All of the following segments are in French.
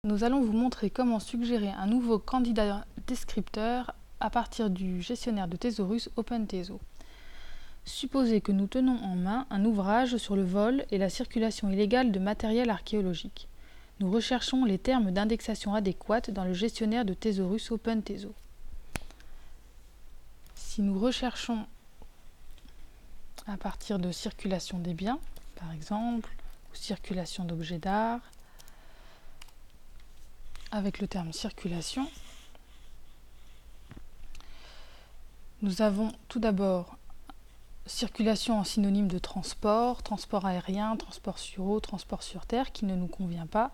Nous allons vous montrer comment suggérer un nouveau candidat descripteur à partir du gestionnaire de thésaurus OpenThéso. Supposez que nous tenons en main un ouvrage sur le vol et la circulation illégale de matériel archéologique. Nous recherchons les termes d'indexation adéquates dans le gestionnaire de thésaurus OpenThéso. Si nous recherchons à partir de circulation des biens, par exemple, ou circulation d'objets d'art, avec le terme circulation, nous avons tout d'abord circulation en synonyme de transport, transport aérien, transport sur eau, transport sur terre, qui ne nous convient pas,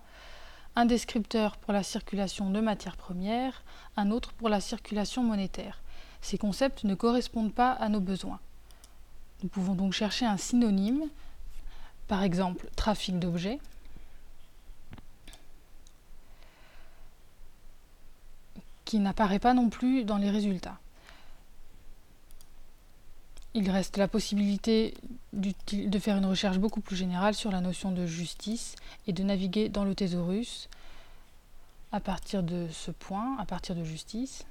un descripteur pour la circulation de matières premières, un autre pour la circulation monétaire. Ces concepts ne correspondent pas à nos besoins. Nous pouvons donc chercher un synonyme, par exemple trafic d'objets, qui n'apparaît pas non plus dans les résultats. Il reste la possibilité de faire une recherche beaucoup plus générale sur la notion de justice et de naviguer dans le thésaurus à partir de ce point, à partir de justice.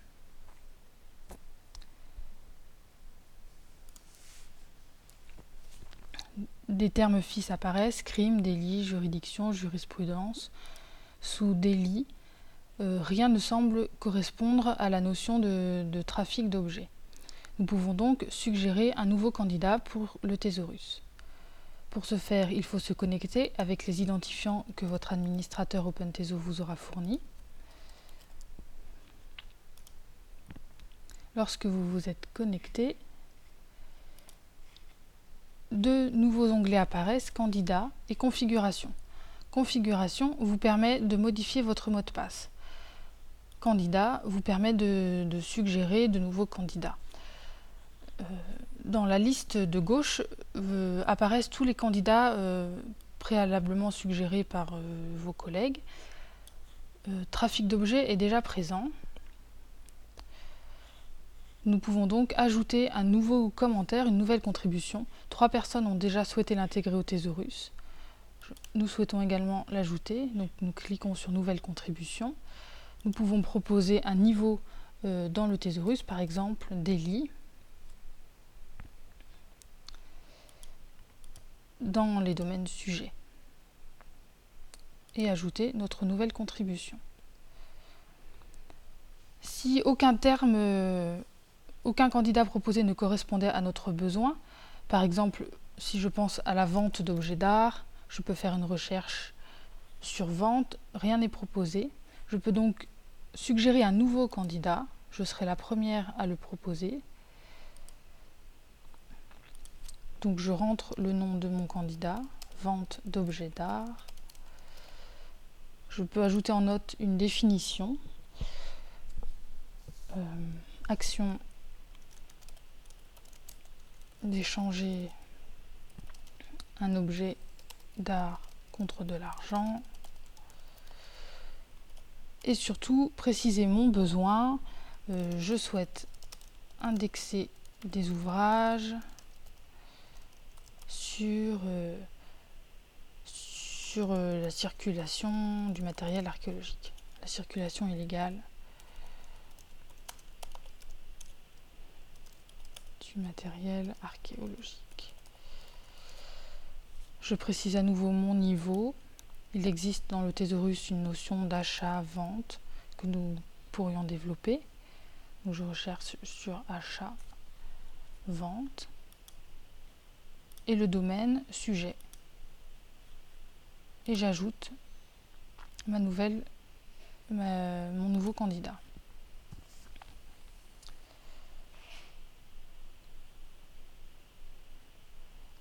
Des termes fixes apparaissent: crime, délit, juridiction, jurisprudence. Sous délit, rien ne semble correspondre à la notion de trafic d'objets. Nous pouvons donc suggérer un nouveau candidat pour le thésaurus. Pour ce faire, il faut se connecter avec les identifiants que votre administrateur OpenThéso vous aura fournis. Lorsque vous vous êtes connecté, deux nouveaux onglets apparaissent: Candidat et Configuration. Configuration vous permet de modifier votre mot de passe. Candidat vous permet de suggérer de nouveaux candidats. Dans la liste de gauche apparaissent tous les candidats préalablement suggérés par vos collègues. Trafic d'objets est déjà présent. Nous pouvons donc ajouter un nouveau commentaire, une nouvelle contribution. 3 personnes ont déjà souhaité l'intégrer au thésaurus. Nous souhaitons également l'ajouter, donc nous cliquons sur Nouvelle contribution. Nous pouvons proposer un niveau dans le thésaurus, par exemple délit, dans les domaines sujets, et ajouter notre nouvelle contribution. Si aucun candidat proposé ne correspondait à notre besoin, par exemple, si je pense à la vente d'objets d'art, je peux faire une recherche sur vente, rien n'est proposé. Je peux donc suggérer un nouveau candidat, je serai la première à le proposer. Donc je rentre le nom de mon candidat, vente d'objets d'art. Je peux ajouter en note une définition. Action d'échanger un objet d'art contre de l'argent. Et surtout, préciser mon besoin. Je souhaite indexer des ouvrages sur la circulation du matériel archéologique, la circulation illégale du matériel archéologique. Je précise à nouveau mon niveau. Il existe dans le thésaurus une notion d'achat-vente que nous pourrions développer. Donc je recherche sur achat-vente. Et le domaine sujet. Et j'ajoute mon nouveau candidat.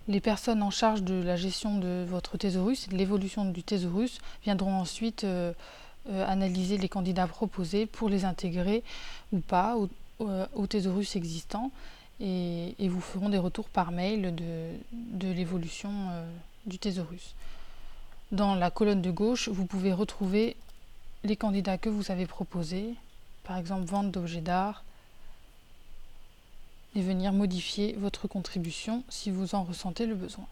Les personnes en charge de la gestion de votre thésaurus et de l'évolution du thésaurus viendront ensuite analyser les candidats proposés pour les intégrer ou pas au thésaurus existant et vous feront des retours par mail de l'évolution du thésaurus. Dans la colonne de gauche, vous pouvez retrouver les candidats que vous avez proposés, par exemple vente d'objets d'art, et venir modifier votre contribution si vous en ressentez le besoin.